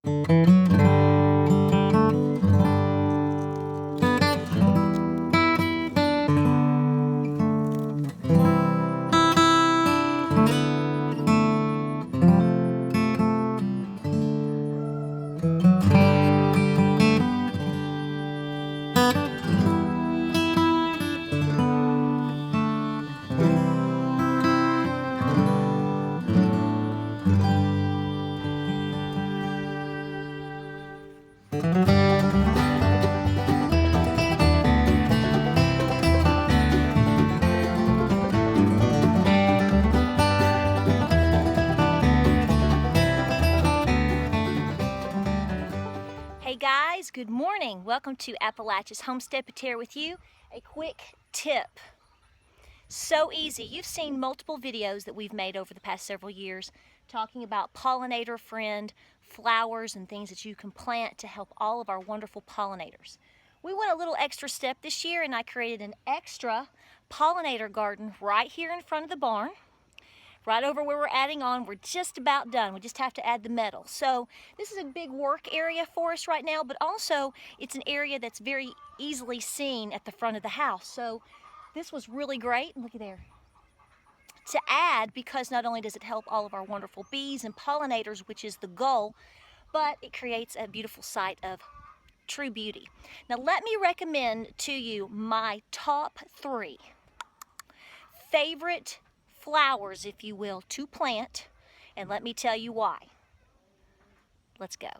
Hey guys, good morning. Welcome to Appalachia's Homestead. Patara with you. A quick tip. So easy. You've seen multiple videos that we've made over the past several years talking about pollinator friend flowers and things that you can plant to help all of our wonderful pollinators. We went a little extra step this year and I created an extra pollinator garden right here in front of the barn. Right over where we're adding on, we're just about done. We just have to add the metal. So this is a big work area for us right now, but also it's an area that's very easily seen at the front of the house. So this was really great. Looky there. To add, because not only does it help all of our wonderful bees and pollinators, which is the goal, but it creates a beautiful site of true beauty. Now let me recommend to you my top 3 favorite flowers, if you will, to plant, and let me tell you why. Let's go.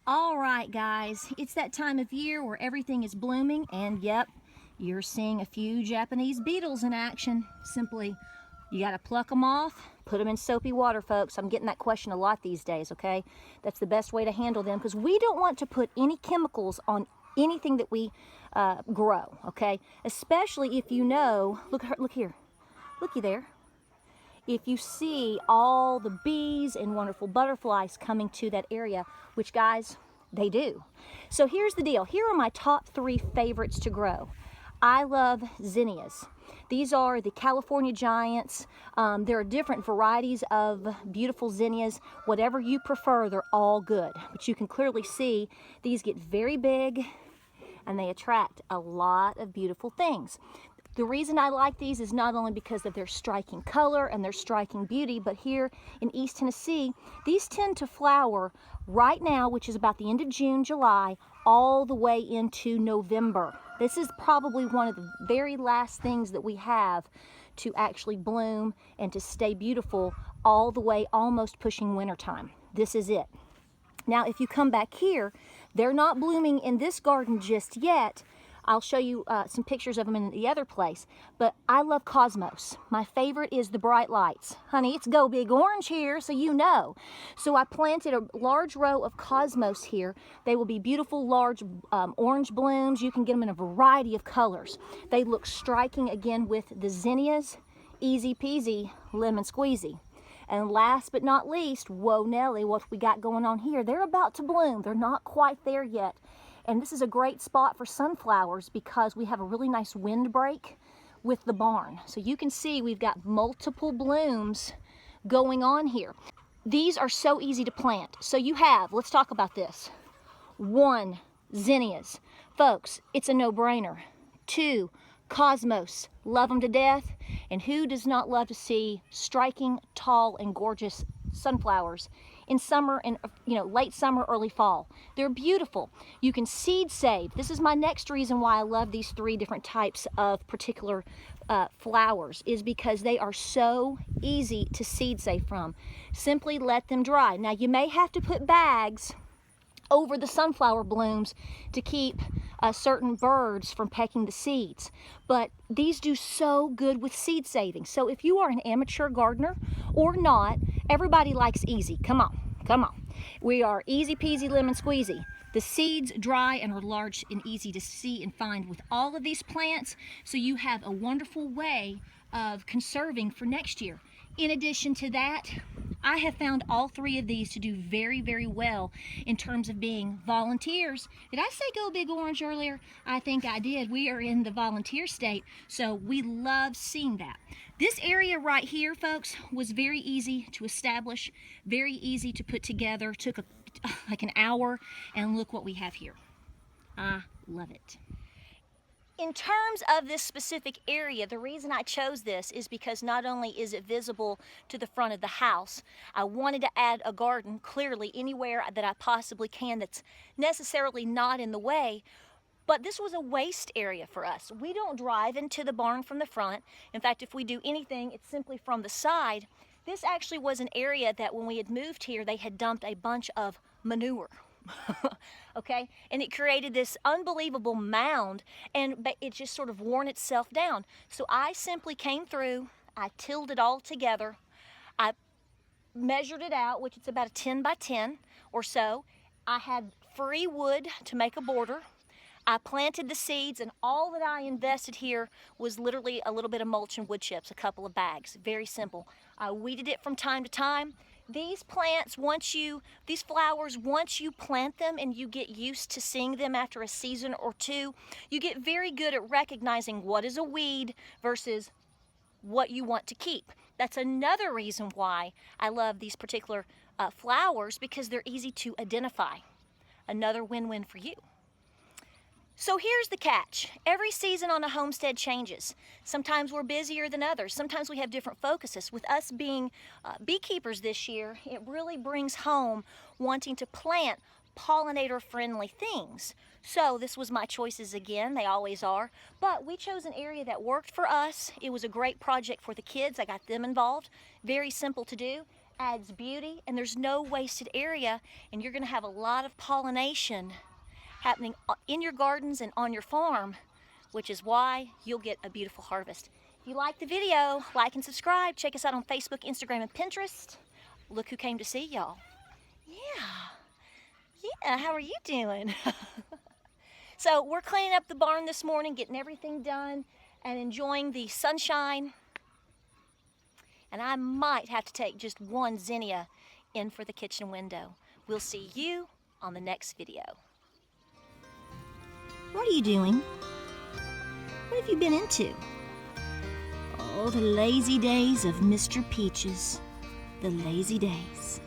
All right, guys, it's that time of year where everything is blooming, and yep, you're seeing a few Japanese beetles in action. Simply, you got to pluck them off, put them in soapy water, folks. I'm getting that question a lot these days, okay? That's the best way to handle them, because we don't want to put any chemicals on anything that we grow, okay? Especially if you know, look here. Looky there. If you see all the bees and wonderful butterflies coming to that area, which guys, they do. So here's the deal. Here are my top 3 favorites to grow. I love zinnias. These are the California giants. There are different varieties of beautiful zinnias. Whatever you prefer, they're all good. But you can clearly see these get very big and they attract a lot of beautiful things. The reason I like these is not only because of their striking color and their striking beauty, but here in East Tennessee, these tend to flower right now, which is about the end of June, July, all the way into November. This is probably one of the very last things that we have to actually bloom and to stay beautiful all the way almost pushing wintertime. This is it. Now, if you come back here, they're not blooming in this garden just yet. I'll show you some pictures of them in the other place, but I love cosmos. My favorite is the bright lights. Honey, it's go big orange here, so you know. So I planted a large row of cosmos here. They will be beautiful large orange blooms. You can get them in a variety of colors. They look striking again with the zinnias. Easy peasy, lemon squeezy. And last but not least, whoa Nelly, what we got going on here. They're about to bloom. They're not quite there yet. And this is a great spot for sunflowers because we have a really nice windbreak with the barn. So you can see we've got multiple blooms going on here. These are so easy to plant. So you have, let's talk about this. 1, zinnias. Folks, it's a no-brainer. 2, cosmos. Love them to death. And who does not love to see striking, tall, and gorgeous sunflowers in summer and late summer, early fall? They're beautiful. You can seed save. This is my next reason why I love these 3 different types of particular flowers, is because they are so easy to seed save from. Simply let them dry. Now you may have to put bags over the sunflower blooms to keep certain birds from pecking the seeds. But these do so good with seed saving. So if you are an amateur gardener or not, everybody likes easy. Come on, come on. We are easy peasy lemon squeezy. The seeds dry and are large and easy to see and find with all of these plants. So you have a wonderful way of conserving for next year. In addition to that, I have found all three of these to do very, very well in terms of being volunteers. Did I say go big orange earlier? I think I did. We are in the volunteer state, so we love seeing that. This area right here, folks, was very easy to establish, very easy to put together. Took like an hour, and look what we have here. I love it. In terms of this specific area, the reason I chose this is because not only is it visible to the front of the house, I wanted to add a garden clearly anywhere that I possibly can that's necessarily not in the way, but this was a waste area for us. We don't drive into the barn from the front. In fact, if we do anything, it's simply from the side. This actually was an area that when we had moved here, they had dumped a bunch of manure. Okay, and it created this unbelievable mound, and it just sort of worn itself down. So I simply came through, I tilled it all together, I measured it out, which it's about a 10 by 10 or so. I had free wood to make a border. I planted the seeds, and all that I invested here was literally a little bit of mulch and wood chips, a couple of bags. Very simple. I weeded it from time to time. These plants, these flowers, once you plant them and you get used to seeing them after a season or two, you get very good at recognizing what is a weed versus what you want to keep. That's another reason why I love these particular flowers, because they're easy to identify. Another win-win for you. So here's the catch. Every season on a homestead changes. Sometimes we're busier than others. Sometimes we have different focuses. With us being beekeepers this year, it really brings home wanting to plant pollinator-friendly things. So this was my choices again. They always are. But we chose an area that worked for us. It was a great project for the kids. I got them involved. Very simple to do. Adds beauty, and there's no wasted area, and you're going to have a lot of pollination happening in your gardens and on your farm, which is why you'll get a beautiful harvest. If you like the video, like and subscribe. Check us out on Facebook, Instagram, and Pinterest. Look who came to see y'all. Yeah, how are you doing? So we're cleaning up the barn this morning, getting everything done, and enjoying the sunshine. And I might have to take just one zinnia in for the kitchen window. We'll see you on the next video. What are you doing? What have you been into? Oh, the lazy days of Mr. Peaches. The lazy days.